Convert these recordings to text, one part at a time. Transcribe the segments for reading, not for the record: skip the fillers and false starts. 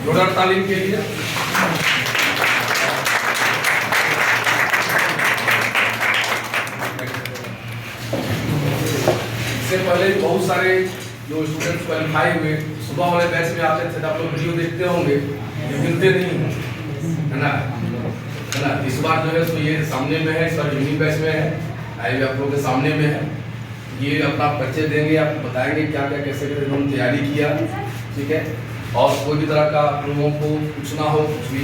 जोरदार तालीम के लिए। इससे पहले बहुत सारे जो स्टूडेंट्स क्वालिफाई हुए सुबह वाले बैच में आते थे, आप लोग वीडियो देखते होंगे, ये मिलते नहीं है ना, इस बार जो है तो ये सामने में है, इस बार यूनिक बैच में है, आए आप लोगों के सामने में है। ये अपना परिचय देंगे, आपको बताएंगे क्या क्या कैसे कैसे उन्होंने तैयारी किया, ठीक है। और कोई भी तरह का आप लोगों को पूछना हो, कुछ भी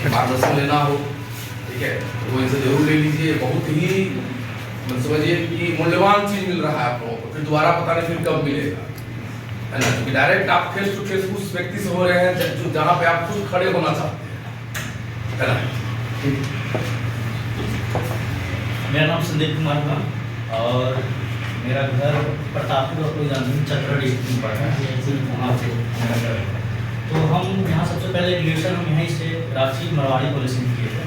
मार्गदर्शन लेना हो, ठीक है, तो इनसे जरूर ले लीजिए। बहुत ही समझिए कि मूल्यवान चीज मिल रहा है आप लोगों को, फिर दोबारा पता नहीं फिर कब मिलेगा, है ना, क्योंकि डायरेक्ट आप फेस टू फेस उस व्यक्ति से हो रहे हैं जो जहाँ पे आप खुद खड़े होना चाहते हैं, है ना। मेरा नाम संदीप कुमार था और मेरा घर प्रतापपुर और चतरा डिस्ट्रिक्ट में पड़ता है, वहाँ से मेरा घर है। तो हम यहाँ सबसे पहले ग्रेजुएशन हम यहीं से रांची मरवाड़ी कॉलेज से किए थे।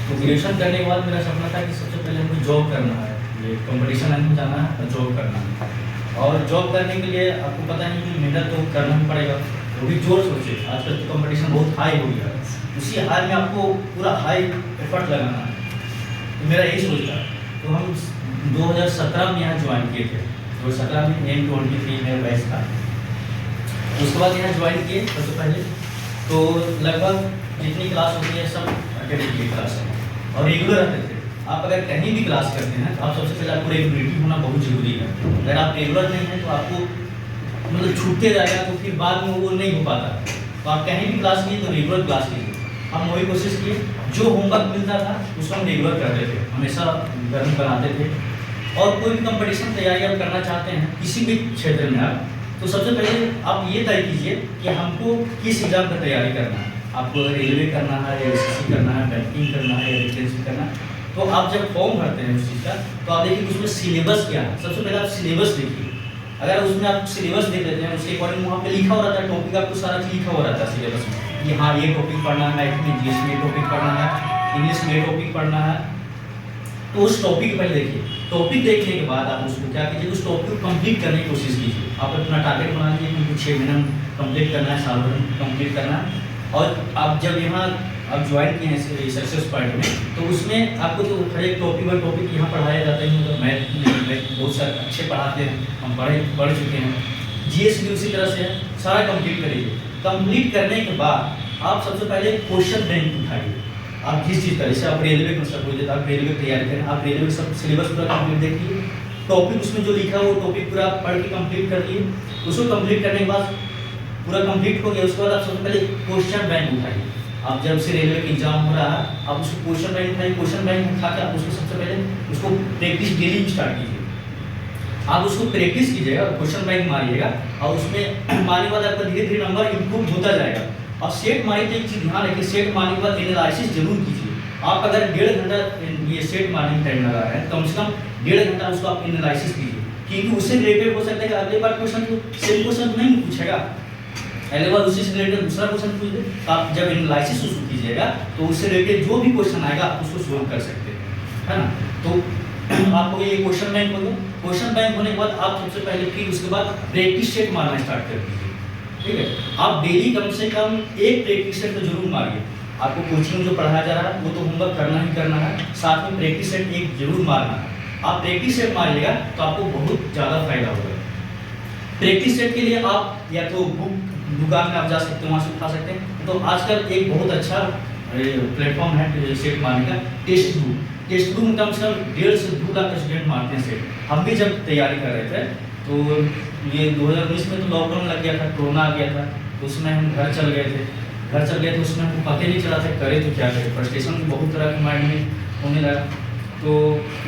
तो ग्रेजुएशन करने के बाद मेरा सपना था कि सबसे पहले हमको जॉब करना है, ये कंपटीशन लाइन में जाना है और जॉब करना है। और जॉब करने के लिए आपको पता है कि मेहनत तो करना ही पड़ेगा, वो भी जोर सोचे। आजकल तो कंपटीशन बहुत हाई हो गया है, उसी हाई में आपको पूरा हाई एफर्ट लगाना है। तो मेरा यही सोच था। तो हम 2017 में यहाँ ज्वाइन किए थे, 2017 में M23 मेरा बैच था। उसके बाद यहाँ ज्वाइन किए सबसे पहले। तो लगभग जितनी क्लास होती है सब अटेंड की क्लास है और रेगुलर रहते थे। आप अगर कहीं भी क्लास करते हैं तो आप सबसे पहले आपको रेगुलरिटी होना बहुत जरूरी है। अगर आप रेगुलर नहीं हैं तो आपको मतलब छूटते जाएगा, तो फिर बाद में वो नहीं हो पाता। तो आप कहीं भी क्लास किए तो रेगुलर क्लास कीजिए। हम वही कोशिश किए, जो होमवर्क मिलता था उसको हम रेगुलर करते थे, हमेशा घर में बनाते थे। और कोई भी कंपटीशन तैयारी आप करना चाहते हैं किसी भी क्षेत्र में आप, तो सबसे पहले आप ये तय कीजिए कि हमको किस एग्जाम की तैयारी करना है। आपको रेलवे करना है, SSC करना है, बैंकिंग करना है या डिफेंस करना है। तो आप जब फॉर्म भरते हैं उस चीज़ का, तो आप देखिए उसमें सिलेबस क्या है। सबसे पहले आप सिलेबस देखिए। अगर उसमें आप सिलेबस देख लेते हैं, उसके अकॉर्डिंग वहाँ पे लिखा हो रहता है, टॉपिक आपको सारा चीज़ लिखा हो रहता है सिलेबस में कि हाँ ये टॉपिक पढ़ना है, मैथ में GS में टॉपिक पढ़ना है, इंग्लिश में टॉपिक पढ़ना है। तो उस टॉपिक पहले देखिए। टॉपिक देखने के बाद आप उसको क्या कीजिए, उस टॉपिक को कंप्लीट करने की कोशिश कीजिए। आप अपना टारगेट बना लीजिए कि 6 महीने में कंप्लीट करना है, साल भर कंप्लीट करना है। और आप जब यहाँ आप ज्वाइन किए हैं सक्सेस पॉइंट में, तो उसमें आपको तो हर एक टॉपिक और टॉपिक यहाँ पढ़ाया जाता है। मतलब मैथ बहुत सारे अच्छे पढ़ाते हैं, हम पढ़ चुके हैं। GS भी उसी तरह से है, सारा कंप्लीट करिए। कंप्लीट करने के बाद आप सबसे पहले क्वेश्चन बैंक उठाइए। आप जिस चीज़ का, जैसे आप रेलवे का सपोज देते आप रेलवे की तैयारी करें, आप रेलवे सब सिलेबस पूरा कंप्लीट देखिए। टॉपिक उसमें जो लिखा है वो टॉपिक पूरा पढ़ के कंप्लीट कर लिए। उसको कंप्लीट करने के बाद पूरा कंप्लीट हो गया, उसके बाद आप सबसे पहले क्वेश्चन बैंक उठाइए। आप जब से रेलवे का एग्जाम हो रहा है, आप उसको क्वेश्चन बैंक उठाइए। क्वेश्चन बैंक उठा के आप उसको सबसे पहले उसको प्रैक्टिस डेली स्टार्ट कीजिए। आप उसको प्रैक्टिस कीजिएगा, क्वेश्चन बैंक मारिएगा और उसमें मारने के बाद आपका धीरे धीरे नंबर इम्प्रूव होता जाएगा। और सेट मारिए तो एक चीज़ ध्यान रखिए, सेट मारने के बाद एनालिसिस जरूर कीजिए। आप अगर 1.5 घंटा ये सेट मारने में टाइम लगा रहे हैं, कम से कम 1.5 घंटा उसको आप एनालिसिस कीजिए, क्योंकि उससे रिलेटेड हो सकता है कि अगले बार क्वेश्चन तो सेम क्वेश्चन नहीं पूछेगा, अगले बार उसी से रिलेटेड दूसरा क्वेश्चन पूछ दे। तो आप जब एनालिसिस उसको कीजिएगा तो उससे रिलेटेड जो भी क्वेश्चन आएगा आप उसको सोल्व कर सकते हैं, है ना। तो आपको ये क्वेश्चन बैंक हो गया। क्वेश्चन बैंक होने के बाद आप सबसे पहले फिर उसके बाद प्रैक्टिस सेट मारना स्टार्ट कर दीजिए, ठीक है। आप डेली कम से कम एक प्रैक्टिस सेट तो जरूर मारिए। आपको कोचिंग में जो पढ़ाया जा रहा है वो तो होमवर्क करना ही करना है, साथ में प्रैक्टिस सेट एक जरूर मारना है। आप प्रैक्टिस सेट मारिएगा तो आपको बहुत ज़्यादा फायदा होगा। प्रैक्टिस सेट के लिए आप या तो बुक दुकान में आप जा सकते हैं, वहाँ से उठा सकते हैं। तो आजकल एक बहुत अच्छा प्लेटफॉर्म है सेट मारने का, टेस्ट बुक। टेस्ट बुक में कम से कम 1.5 से 2 लाख स्टूडेंट मारते हैं सेट। हम भी जब तैयारी कर रहे थे तो ये 2019 में तो लॉकडाउन लग गया था, कोरोना आ गया था, तो उसमें हम घर चल गए थे। तो उसमें हमको पता नहीं चला था करे तो क्या करें। फ्रस्ट्रेशन बहुत तरह के माइंड में होने लगा। तो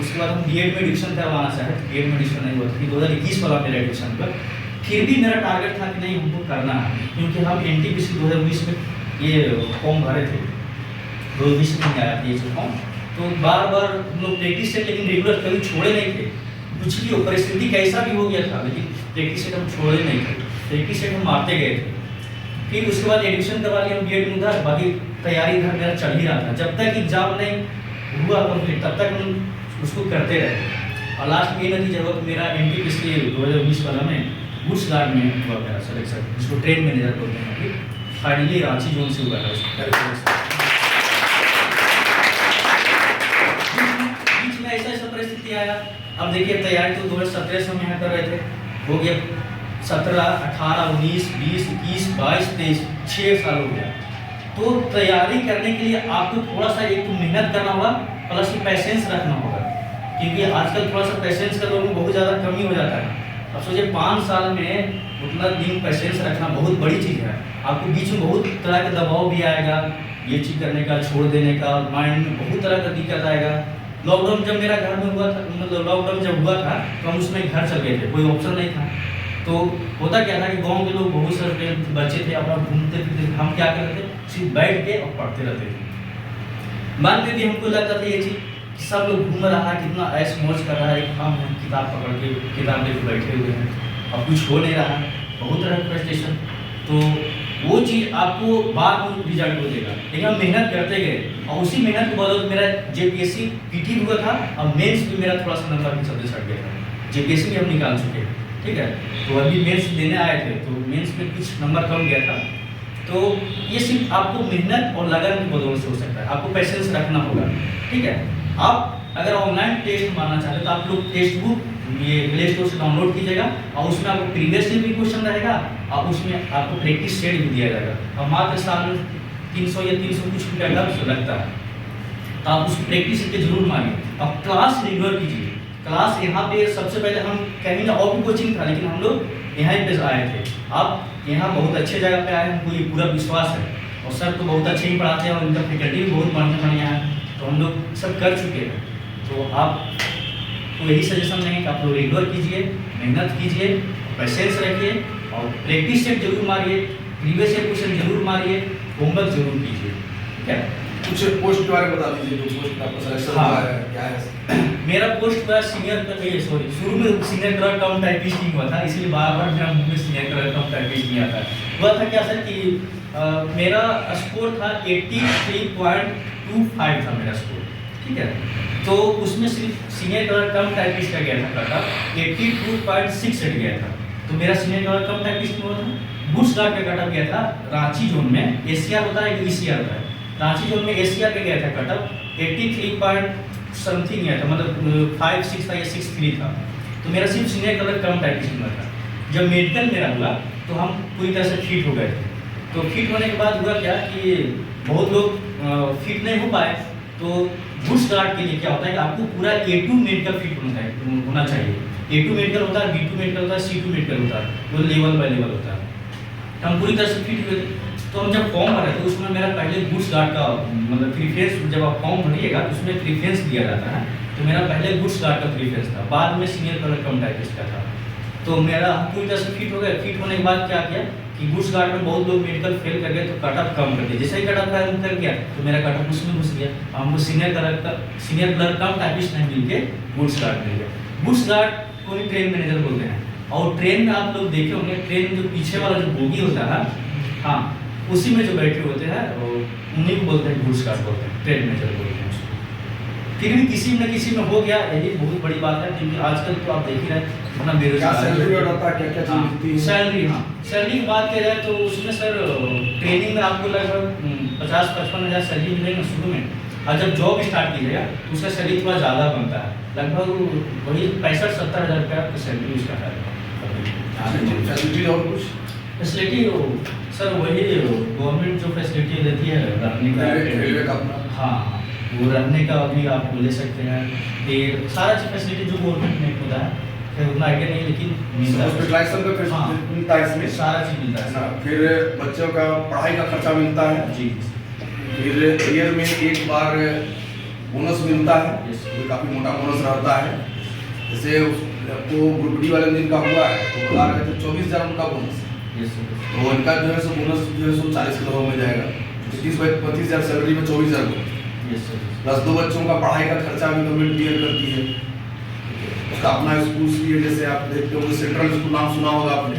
उसके बाद हम BEd में एडमिशन करवाना चाहे, BEd में एडमिशन नहीं हुआ था। 2021 वाला मेरा एडमिशन हुआ। फिर भी मेरा टारगेट था कि नहीं हमको करना है, क्योंकि हम NTPC 2019 में ये फॉर्म भरे थे, 2020 में आया था ये फॉर्म। तो बार बार हम लोग प्रैक्टिस सेट लेकिन रेगुलर कभी छोड़े नहीं थे। कुछ भी हो, परिस्थिति कैसा भी हो गया था, लेकिन प्रैक्टिस सेट हम छोड़े नहीं थे, प्रैक्टिस सेट हम मारते गए थे। फिर उसके बाद एडमिशन करवा लिया हम BEd में उधर, बाकी तैयारी इधर मेरा चल ही रहा था। जब तक एग्जाम नहीं हुआ कंप्लीट तब तक हम उसको करते रहे। और लास्ट में ये नतीजा हुआ कि मेरा NTPC 2019 वाला में गुड्स गार्ड में हुआ मेरा सिलेक्शन, जिसको ट्रेन मैनेजर बोलते हैं अभी, फाइनली रांची जोन से हुआ था उसका। बीच में ऐसा परिस्थिति आया, अब देखिए तैयारी तो 2017 से हम यहाँ कर रहे थे, हो गया 17, 18, 19, 20, 21, 22, 23, 6 साल हो गया। तो तैयारी करने के लिए आपको थोड़ा सा एक तो मेहनत करना होगा, प्लस पैसेंस रखना होगा, क्योंकि आजकल थोड़ा सा पैसेंस का लोगों में बहुत ज़्यादा कमी हो जाता है। अब सोचिए 5 साल में उतना दिन पैसेंस रखना बहुत बड़ी चीज़ है। आपको बीच में बहुत तरह का दबाव भी आएगा, ये चीज़ करने का, छोड़ देने का, माइंड में बहुत तरह का दिक्कत आएगा। लॉकडाउन जब मेरा घर में हुआ था, मतलब लॉकडाउन जब हुआ था तो हम उसमें घर चल गए थे, कोई ऑप्शन नहीं था। तो होता क्या था कि गांव के लोग बहुत सारे बच्चे थे, अपना घूमते फिरते, हम क्या करते थे, सिर्फ बैठ के और पढ़ते रहते थे। मान लीजिए हमको लगता था ये चीज़ सब लोग घूम रहा है, कितना ऐश मौज कर रहा है, हम किताब पकड़ के किताब लेके बैठे हुए हैं, अब कुछ हो नहीं रहा, बहुत तरह का फ्रस्ट्रेशन। तो वो चीज़ आपको बाद में रिजल्ट हो देगा, लेकिन हम मेहनत करते गए और उसी मेहनत के बदौलत मेरा JPSC PT हुआ था और मेंस भी मेरा थोड़ा सा नंबर के चलते छट गया था। JPSC भी हम निकाल चुके हैं, ठीक है। तो अभी मेंस देने आए थे तो मेंस में कुछ नंबर कम गया था। तो ये सिर्फ आपको मेहनत और लगन की बदौलत से हो सकता है, आपको पैसेंस रखना होगा, ठीक है। आप अगर ऑनलाइन टेस्ट मारना चाहते हैं तो आप लोग टेक्स्ट बुक ये प्ले स्टोर से डाउनलोड कीजिएगा और उसमें आपको प्रीवियस भी क्वेश्चन रहेगा और उसमें आपको प्रैक्टिस सेट भी दिया जाएगा और मात्र साल में 300 या 300 कुछ रुपया लगता है। तो आप उसकी प्रैक्टिस करके जरूर मारिए और क्लास रेगुलर कीजिए। क्लास यहाँ पे सबसे पहले हम कहेंगे और भी कोचिंग था, लेकिन हम लोग यहाँ पे आए थे। आप यहाँ बहुत अच्छे जगह पे आए, हमको ये पूरा विश्वास है और सर तो बहुत अच्छे ही पढ़ाते हैं और उनका फैकल्टी भी बहुत बढ़िया है, तो हम लोग सब कर चुके हैं। तो आप तो यही सजेशन देंगे कि आप लोग रेगुलर कीजिए, मेहनत कीजिए, पैसेंस रखिए और प्रैक्टिस सेट जरूर मारिए, प्रीवियस ईयर क्वेश्चन जरूर मारिए, होमवर्क जरूर कीजिए, ठीक है। कुछ पोस्ट के बारे में बता दीजिए, जो पोस्ट आपका सिलेक्शन हुआ है क्या है? मेरा पोस्ट हुआ सीनियर, शुरू में सीनियर क्लर्क कम टाइपिस्ट ही हुआ था, इसलिए बार-बार मेरा मुंह में सीनियर क्लर्क कम टाइपिस्ट नहीं आता है। हुआ था क्या सर कि मेरा स्कोर था 83.25 था मेरा स्कोर, ठीक है। तो उसमें सिर्फ सीनियर क्लर्क कम टाइपिस्ट का गया था कटअप 82.6 गया था। तो मेरा सीनियर क्लर्क कम टाइपिस्ट में हुआ था। गुड्स गार्ड का कटअप गया था रांची जोन में, ACR होता है ECR होता है, रांची जोन में ACR पे गया था कटअप 83 समथिंग गया था, मतलब 5-6 था या 6-3 था। तो मेरा सिर्फ सीनियर क्लर्क कम टाइपिस्ट में था। जब मेडिकल मेरा हुआ तो हम पूरी तरह से फिट हो गए थे। तो फिट होने के बाद हुआ क्या कि बहुत लोग फिट नहीं हो पाए। तो गुड्स गार्ड के लिए क्या होता है कि आपको पूरा A2 मेडिकल फिट होना चाहिए। A2 मेडिकल होता है, B2 मेडिकल होता है, C2 मेडिकल होता है, वो लेवल बाय लेवल होता है। तो हम पूरी तरह से फिट हुए थे। तो हम जब फॉर्म भरे थे उसमें मेरा पहले गुड्स गार्ड का मतलब प्रीफरेंस, जब आप फॉर्म भरिएगा तो उसमें प्रीफरेंस दिया जाता है। तो मेरा पहले गुड्स गार्ड का प्रीफरेंस था, बाद में सीनियर क्लर्क कम टाइपिस्ट का था। तो मेरा पूरी तरह से फिट हो गया। फिट होने के बाद क्या किया कि गुड्स गार्ड में बहुत लोग मेडिकल फेल कर गए तो कटअप कम कर दिया। जैसे ही कटअप कम कर गया तो मेरा कटअप उसमें घुस गया। हमको सीनियर क्लर्क कम टाइपिस्ट नहीं मिल के गुड्स गार्ड मिल गया। गुड्स गार्ड को भी ट्रेन मैनेजर बोलते हैं। और ट्रेन में आप लोग देखे होंगे, ट्रेन में जो पीछे वाला जो बोगी होता है, हाँ, उसी में जो बैठे होते हैं उन्हीं को बोलते हैं गुड्स गार्ड बोलते हैं, ट्रेन मैनेजर बोलते हैं उसको। फिर भी किसी न किसी में हो गया, यही बहुत बड़ी बात है, क्योंकि आजकल तो आप देख ही रहे हैं कितना बेरोजगार। सैलरी, हाँ, सैलरी की बात किया जाए तो उसमें सर ट्रेनिंग में आपको लगभग 50-55 हज़ार सैलरी मिलेगा शुरू में, और जब जॉब स्टार्ट कीजिएगा तो उसका सैलरी थोड़ा ज़्यादा बनता है, लगभग वही 65-70 हज़ार रुपया का सैलरी उसका है। फैसिलिटी और कुछ फैसिलिटी सर वही गवर्नमेंट जो फैसिलिटी देती है रहने का, रेलवे का, हाँ, वो रहने का भी आप ले सकते हैं। फिर सारा चीज़ फैसिलिटी जो गवर्नमेंट में होता है, फिर उतना आइडिया नहीं, लेकिन हॉस्पिटलाइजेशन का फैसिलिटी मिलता है इसमें, सारा चीज़ मिलता है ना। फिर बच्चों का पढ़ाई का खर्चा मिलता है जी। फिर ईयर में एक बार बोनस मिलता है, जो काफ़ी मोटा बोनस रहता है। जैसे आपको ग्रुप डी वाले दिन का हुआ है तो बता रहे थे 24,000 उनका बोनस, तो इनका जो है सो बोनस जो है सो 40 करोड़ में जाएगा। 30-35 हज़ार सैलरी में 24,000 प्लस 2 बच्चों का पढ़ाई का खर्चा भी गवर्नमेंट क्लियर करती है। उसका अपना स्कूल भी है, जैसे आप देखते हो सेंट्रल स्कूल नाम सुना होगा आपने,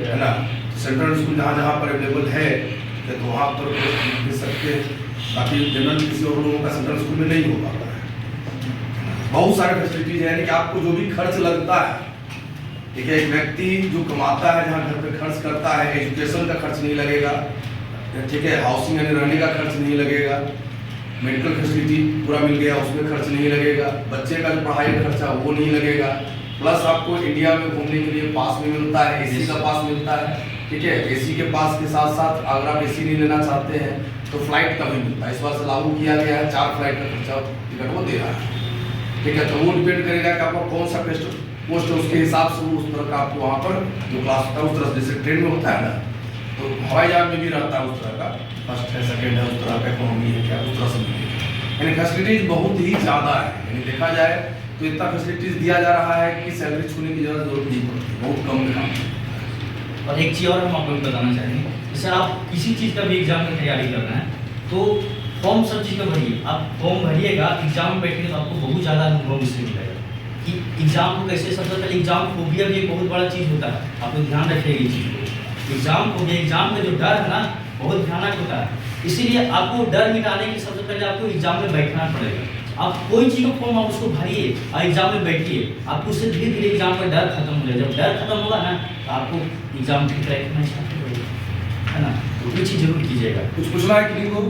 है ना। सेंट्रल स्कूल जहाँ जहाँ पर अवेलेबल है तो वहाँ पर दे सकते हैं, बाकी जनरल किसी और लोगों का सेंट्रल स्कूल में नहीं हो पाता है। बहुत सारे फैसिलिटीज है, यानी कि आपको जो भी खर्च लगता है, ठीक है, एक व्यक्ति जो कमाता है जहाँ घर पे खर्च करता है, एजुकेशन का खर्च नहीं लगेगा, ठीक है, हाउसिंग यानी रहने का खर्च नहीं लगेगा, मेडिकल फैसिलिटी पूरा मिल गया उसमें खर्च नहीं लगेगा, बच्चे का जो पढ़ाई का खर्चा वो नहीं लगेगा, प्लस आपको इंडिया में घूमने के लिए पास भी मिलता है, एसी का पास मिलता है, ठीक है, एसी के पास के साथ साथ अगर आप एसी नहीं लेना चाहते हैं तो फ्लाइट का भी मिलता है। इस बार से लागू किया गया है, 4 फ्लाइट का खर्चा टिकट वो दे रहा है, ठीक है। तो वो डिपेंड करेगा कि आपका कौन सा पोस्ट है, उसके हिसाब से वो उस तरह का आपको वहाँ पर जो क्लास होता है उस तरह से, जैसे ट्रेन में होता है ना, तो हवाई जहाज में भी रहता है उस तरह का, फर्स्ट है सेकंड है, उस तरह का इकोनॉमी है क्या, उस तरह से मिलेगा। यानी फैसिलिटीज बहुत ही ज़्यादा है, यानी देखा जाए तो इतना फैसिलिटीज दिया जा रहा है कि सैलरी छूने की जरूरत नहीं पड़ती, बहुत कम में काम। और एक चीज़ और हम आपको बताना चाहेंगे, जैसे आप किसी चीज़ का भी एग्जाम की तैयारी कर रहे हैं तो फॉर्म सब चीज़ का भरिए, आप फॉर्म भरिएगा, एग्जाम में बैठेंगे तो आपको बहुत ज़्यादा अनुभव इससे मिलेगा कि एग्जाम को कैसे। सबसे पहले एग्जाम फोबिया भी एक बहुत बड़ा चीज़ होता है, आपको ध्यान रखिएगा ये चीज़ को। एग्जाम फोबिया, एग्जाम का जो डर है ना बहुत भयानक होता है, इसीलिए आपको डर मिटाने के सबसे पहले आपको एग्जाम में बैठना पड़ेगा। आप कोई चीज़ का फॉर्म आप उसको भरिए और एग्जाम में बैठिए, आपको उससे धीरे धीरे एग्जाम का डर खत्म हो जाएगा। जब डर खत्म होगा ना तो आपको एग्जाम ठीक रखना चाहिए, है ना, तो ये चीज़ जरूर कीजिएगा। कुछ पूछना है कि को?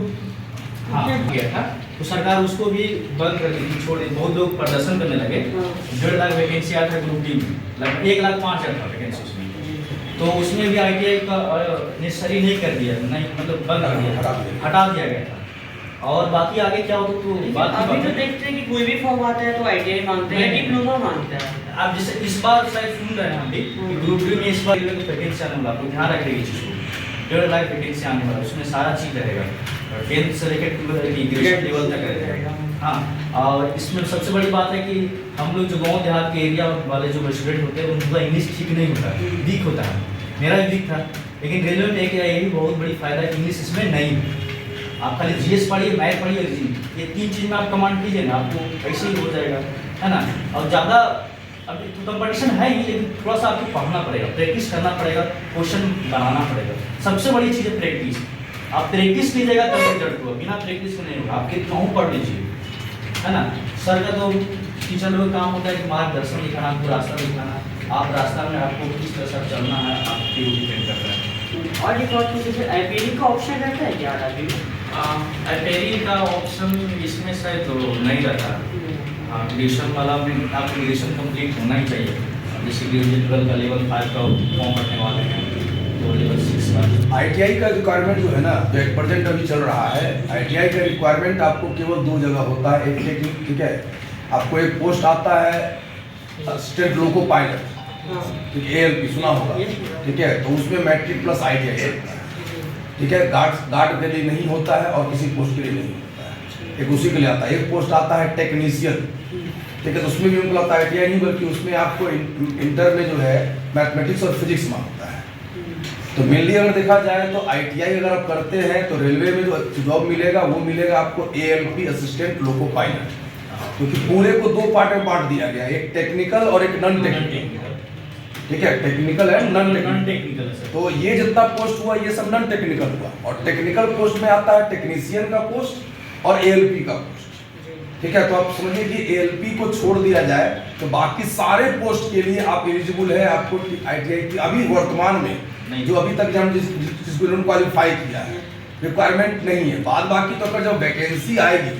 हाँ गया था तो सरकार उसको भी बंद कर दी, छोड़ दी, बहुत लोग प्रदर्शन करने लगे। 1.5 लाख वैकेंसी आया था ग्रुप डी में, लगभग 1,05,000 था वैकेंसी उसमें, तो उसमें भी ITI का नेसेसरी नहीं कर दिया, नहीं मतलब बंद कर दिया, हटा दिया गया था। और बाकी आगे क्या होगा तो अभी तो देखते हैं कि कोई भी फॉर्म आता है तो ITI मांगते हैं, डिप्लोमा मांगता है। आप जैसे इस बार शायद सुन रहे हैं हम भी कि ग्रुप डी में इस बार वैकेंसी आने वाला, आपको ध्यान रखिएगा इस चीज़ को। 1.5 लाख वैकेंसी आने वाला, उसमें सारा चीज़ रहेगा, 10th से लेकर 12th लेवल तक रहेगा। हाँ, और इसमें सबसे बड़ी बात है कि हम लोग जो गांव देहात के एरिया वाले जो स्टूडेंट होते हैं उनका इंग्लिश ठीक नहीं होता, वीक होता है, मेरा भी वीक था, लेकिन रेलवे में एक यही बहुत बड़ी फायदा है कि इंग्लिश इसमें नहीं है। आप खाली GS पढ़िए, मैथ पढ़िए, रीजनिंग, ये 3 चीज़ में आप कमांड कीजिए ना, आपको ऐसे ही हो जाएगा, है ना। और ज़्यादा अभी तो कंपटीशन है ही, लेकिन थोड़ा सा आपको पढ़ना पड़ेगा, प्रैक्टिस करना पड़ेगा, क्वेश्चन बनाना पड़ेगा। सबसे बड़ी चीज़ है प्रैक्टिस। आप प्रैक्टिस कीजिएगा तब रिजल्ट होगा, बिना प्रैक्टिस के नहीं होगा। आप कितना पढ़ लीजिए, है ना। सर का तो टीचर लोगों का काम होता है कि मार्गदर्शन दिखाना, आपको रास्ता दिखाना, आप रास्ता में आपको किस तरह से चलना है आपके ऊपर डिपेंड करता है। और एक और चीज़ जैसे IPD का ऑप्शन रहता है क्या अभी? IPD का ऑप्शन इसमें शायद तो नहीं रहता। हाँ, ग्रेजुएशन वाला में आपको ग्रेजुएशन कंप्लीट होना ही चाहिए, जैसे ग्रेजुएट 12 का लेवल 5 का फॉर्म भरने वाले हैं तो लेवल 6 का। ITI का रिक्वायरमेंट जो है ना, जो एक प्रेजेंट अभी चल रहा है, ITI का रिक्वायरमेंट आपको केवल 2 जगह होता है। एक ठीक है, आपको एक पोस्ट आता है असिस्टेंट लोको पायलट, ठीक है, ALP सुना होगा, ठीक है, तो उसमें मैट्रिक प्लस ITI है, ठीक है। गार्ड के लिए नहीं होता है और किसी पोस्ट के लिए नहीं होता है, एक उसी के लिए आता है। एक पोस्ट आता है टेक्नीशियन, ठीक है, तो उसमें भी उनको लगता है ITI नहीं, बल्कि उसमें आपको इंटर में जो है मैथमेटिक्स और फिजिक्स मांगता है। तो मेनली अगर देखा जाए तो ITI अगर आप करते हैं तो रेलवे में जो जॉब मिलेगा वो मिलेगा आपको ALP असिस्टेंट लोको पायलट, क्योंकि पूरे को 2 पार्ट में बांट दिया गया, एक टेक्निकल और एक नॉन टेक्निकल, ठीक है, टेक्निकल है नॉन टेक्निकल। तो ये जितना पोस्ट हुआ ये सब नॉन टेक्निकल हुआ, और टेक्निकल पोस्ट में आता है टेक्नीशियन का पोस्ट और ALP का पोस्ट, ठीक है। तो आप समझिए कि ALP को छोड़ दिया जाए तो बाकी सारे पोस्ट के लिए आप एलिजिबल है। आपको ITI की अभी वर्तमान में जो अभी तक हम जिसको क्वालिफाई किया है रिक्वायरमेंट नहीं है। बाद बाकी तो अगर जब वैकेंसी आएगी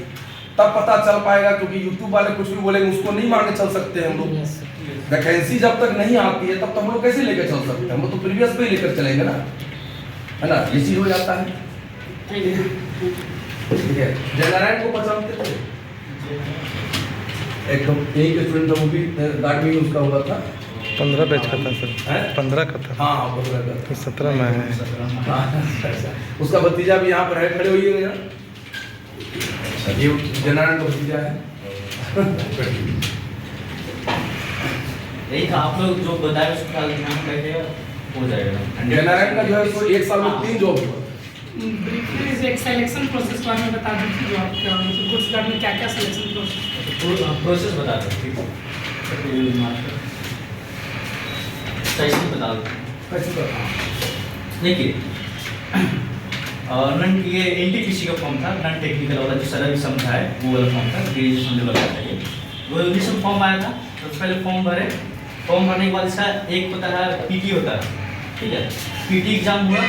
तब पता चल पाएगा, क्योंकि यूट्यूब वाले कुछ भी बोलेंगे उसको नहीं मान के चल सकते हम लोग। वैकेंसी जब तक नहीं आती है तब तो हम लोग कैसे लेकर चल सकते हैं, हम लोग तो प्रीवियस पे लेकर चलेंगे ना, है ना, ये चीज हो जाता है। ठीक है, जनरल को पहचानते थे, एक यही के स्टूडेंट था, वो भी गार्ड में उसका हुआ था, 15 बैच का था सर, 15 का था। हाँ 15 का था, 17 में है। उसका भतीजा भी यहाँ पर है, खड़े होइए यार, ये जनरल का भतीजा है। यही था, आप लोग जो बताए उसका ध्यान रखिएगा, हो जाएगा। जनरल का जो है तो 1 साल में 3 जॉब हुआ। ब्रीफली एक सिलेक्शन प्रोसेस बारे में बता दीजिए, जो आपका गुड्स गार्ड में क्या क्या सिलेक्शन प्रोसेस बता दो, ठीक है, सही बता दो। देखिए, ये NTPC का फॉर्म था, नॉन टेक्निकल वाला, जो सर अभी समझा है वो वाला फॉर्म था, ग्रेजुएशन लेवल का चाहिए। 2019 में फॉर्म आया था, सबसे पहले फॉर्म भरे। फॉर्म भरने के बाद इसका एक होता है पीटी होता है, ठीक है। पीटी एग्जाम हुआ,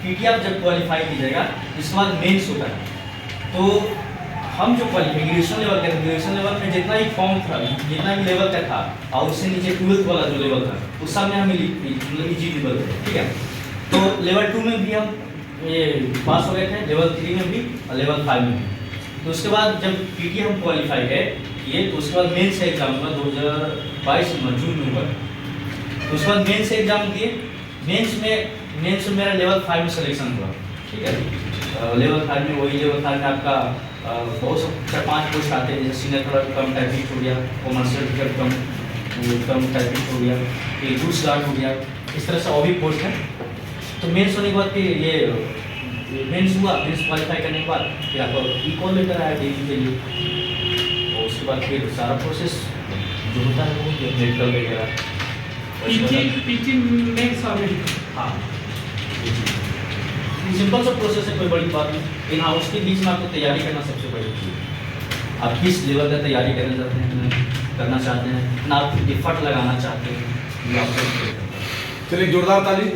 पीटी आप जब क्वालिफाई कीजिएगा, इसके बाद मेंस होता है। तो हम जो क्वालिफाई ग्रेजुएशन लेवल के थे, ग्रेजुएशन लेवल में जितना भी फॉर्म था, जितना भी लेवल का था, और उससे नीचे 12th वाला जो लेवल था, उस सब में हम मतलब इजी लेवल थे, ठीक है। तो लेवल 2 में भी हम ये पास हो गए थे, लेवल 3 में भी और लेवल 5 में भी। तो उसके बाद जब पीटी हम क्वालिफाई किए, तो उसके बाद मेंस का एग्जाम हुआ 2022 जून में हुआ। तो उसके बाद मेंस एग्जाम दिए। मेंस में मेरा लेवल 5 में सिलेक्शन हुआ, ठीक है। लेवल 5 में वही लेवल 5 में आपका बहुत सब 4-5 पोस्ट आते हैं, जैसे सीनियर क्लर्क कम टाइपिस्ट हो गया, कमर्शियल टिकट कम टाइपिस्ट हो गया, फिर गुड्स गार्ड हो गया, इस तरह से और भी पोस्ट है। तो मेंस होने के बाद फिर ये मेंस हुआ, मेंस क्वालिफाई करने के बाद फिर आपको ई-कॉल लेटर आया डेली के लिए। और उसके बाद फिर सारा प्रोसेस जो होता है वो मेडिकल वगैरह। पीटी मेंस और हाँ, सिंपल सा प्रोसेस है, कोई बड़ी बात नहीं। लेकिन हाँ, उसके बीच में आपको तैयारी करना सबसे बड़ी चीज़ है। आप किस लेवल का तैयारी करना चाहते हैं, ना आप एफर्ट लगाना चाहते हैं, ये आपको। चलिए जोरदार ताली।